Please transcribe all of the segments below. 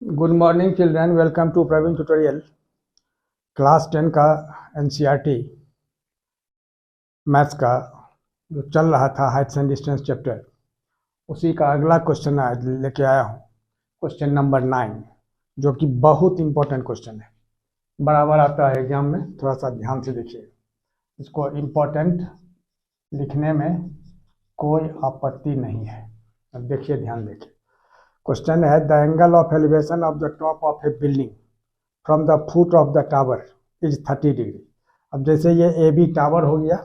Good morning children, welcome to Praveen tutorial. Class 10 का NCERT maths का जो चल रहा था हाइट्स एंड डिस्टेंस चैप्टर, उसी का अगला क्वेश्चन आज लेके आया हूँ। क्वेश्चन नंबर 9, जो कि बहुत इंपॉर्टेंट क्वेश्चन है, बराबर आता है एग्जाम में। थोड़ा सा ध्यान से देखिए, इसको इम्पोर्टेंट लिखने में कोई आपत्ति नहीं है। अब देखिए, ध्यान देखिए। क्वेश्चन है, the angle of elevation of the top of A building from the foot of the tower is 30 degree. अब जैसे ये ए बी टावर हो गया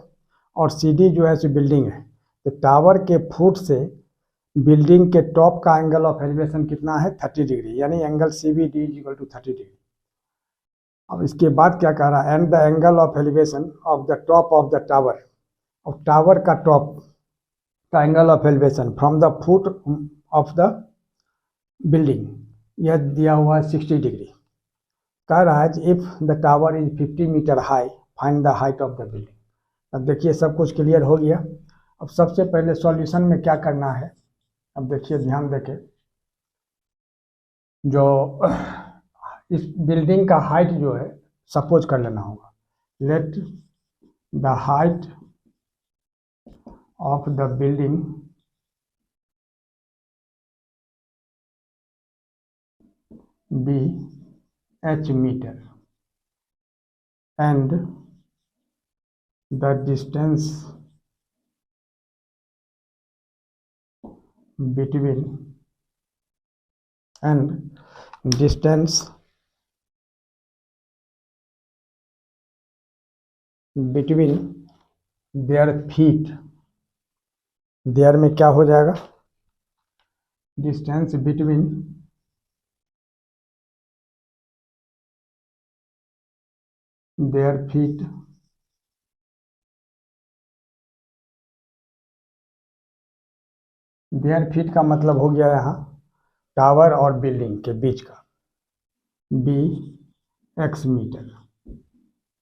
और सी डी जो है सो बिल्डिंग है, तो टावर के फुट से बिल्डिंग के टॉप का एंगल ऑफ एलिवेशन कितना है? 30 डिग्री, यानी angle C B D is equal to 30 degree. अब इसके बाद क्या कह रहा है? And the angle of elevation of the top of the tower, और टावर का टॉप का angle of elevation from the foot of the building, यह दिया हुआ है 60 डिग्री। कह रहा है if the tower is 50 metre high, find the height of the building. अब देखिए, सब कुछ क्लियर हो गया। अब सबसे पहले सॉल्यूशन में क्या करना है, अब देखिए, ध्यान देके, जो इस बिल्डिंग का हाइट जो है सपोज कर लेना होगा। Let the height of the building be h metre and the distance between their feet, their में क्या हो जाएगा? Distance between their feet their feet का मतलब हो गया यहाँ टावर और बिल्डिंग के बीच का, बी एक्स मीटर,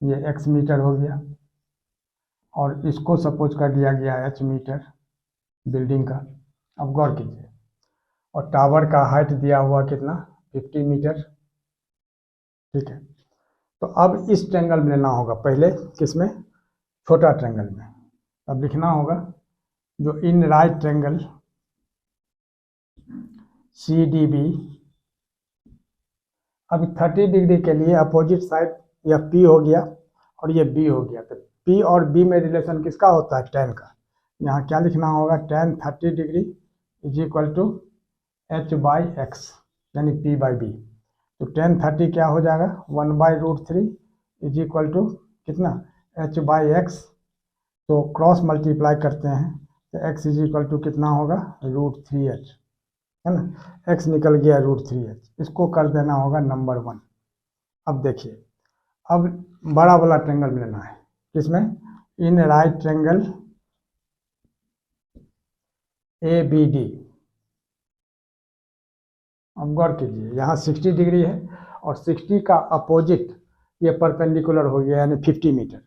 ये एक्स मीटर हो गया, और इसको सपोज कर दिया गया एच मीटर बिल्डिंग का। अब गौर कीजिए, और टावर का हाइट दिया हुआ कितना? 50 मीटर। ठीक है, तो अब इस ट्रायंगल में लेना होगा पहले, किसमें? छोटा ट्रायंगल में। अब लिखना होगा जो in right triangle C D B, अब 30 डिग्री के लिए अपोजिट साइड यह पी हो गया और ये बी हो गया, तो पी और बी में रिलेशन किसका होता है? tan का। यहाँ क्या लिखना होगा? tan 30 degree is equal to H by X, यानी पी बाई बी। तो tan 30 क्या हो जाएगा? 1/√3 इज इक्वल टू कितना? H by X. तो क्रॉस मल्टीप्लाई करते हैं तो एक्स इज इक्वल टू कितना होगा? √3h, है ना। x निकल गया √3h, इसको कर देना होगा नंबर 1। अब देखिए, अब बड़ा वाला ट्रायंगल में लेना है, किसमें? In right triangle A B D. अब गौर कीजिए, यहाँ 60 डिग्री है और 60 का अपोजिट ये परपेंडिकुलर हो गया, यानी 50 मीटर,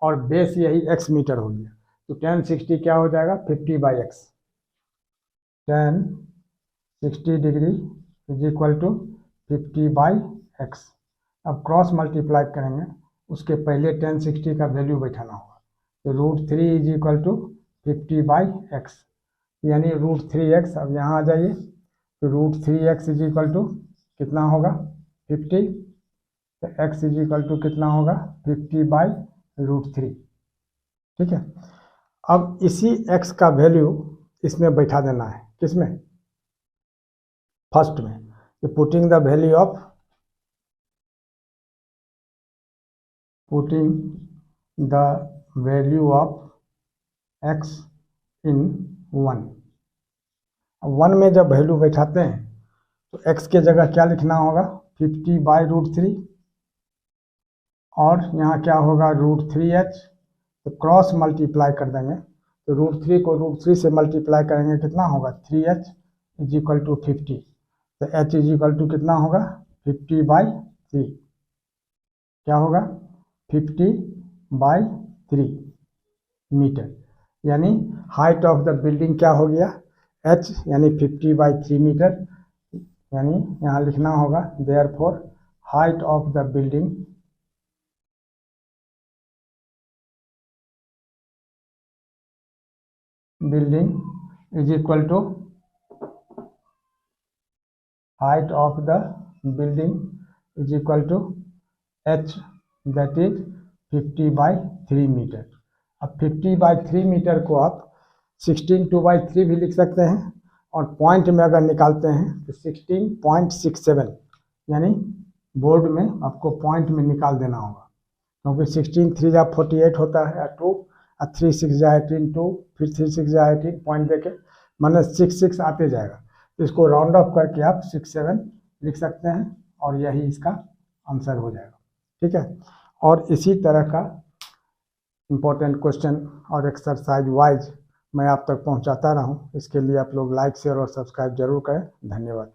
और बेस यही x मीटर हो गया। तो tan 60 क्या हो जाएगा? 50/x। tan 60 degree is equal to 50/x। अब क्रॉस मल्टीप्लाई करेंगे, उसके पहले tan 60 का वैल्यू बैठाना होगा, तो √3 इज इक्वल टू 50/x, यानी √3x। अब यहाँ आ जाइए, तो √3x इज इक्वल टू कितना होगा? 50, तो x इज इक्वल टू कितना होगा? 50/√3। ठीक है, अब इसी x का वैल्यू इसमें बैठा देना है, किसमें? फर्स्ट में। तो putting the value of x इन 1। 1 में जब वैल्यू बैठाते हैं तो x के जगह क्या लिखना होगा? 50/√3, और यहाँ क्या होगा? √3h। तो क्रॉस मल्टीप्लाई कर देंगे, तो √3 को √3 से मल्टीप्लाई करेंगे, कितना होगा? 3h is equal to 50। तो h इज इक्वल टू कितना होगा? 50/3। क्या होगा? 50/3 मीटर, यानी हाइट ऑफ द बिल्डिंग क्या हो गया? h, यानी 50/3 मीटर। यानी यहाँ लिखना होगा therefore height of the building is equal to height of the building is equal to h, that is 50/3 metre. अब 50/3 मीटर को आप 16/2/3 भी लिख सकते हैं, और पॉइंट में अगर निकालते हैं तो 16.67, यानी बोर्ड में आपको पॉइंट में निकाल देना होगा, क्योंकि 16 3 जा 48 होता है, 2 और 3 6 जा 18, 2 फिर 3 6 जा 18, पॉइंट देके माने 6 आते जाएगा। तो इसको राउंड ऑफ करके आप 67 लिख सकते हैं, और यही इसका आंसर हो जाएगा। ठीक है, और इसी तरह का इम्पोर्टेंट क्वेश्चन और एक्सरसाइज वाइज मैं आप तक पहुंचाता रहूं। इसके लिए आप लोग लाइक शेयर और सब्सक्राइब जरूर करें। धन्यवाद।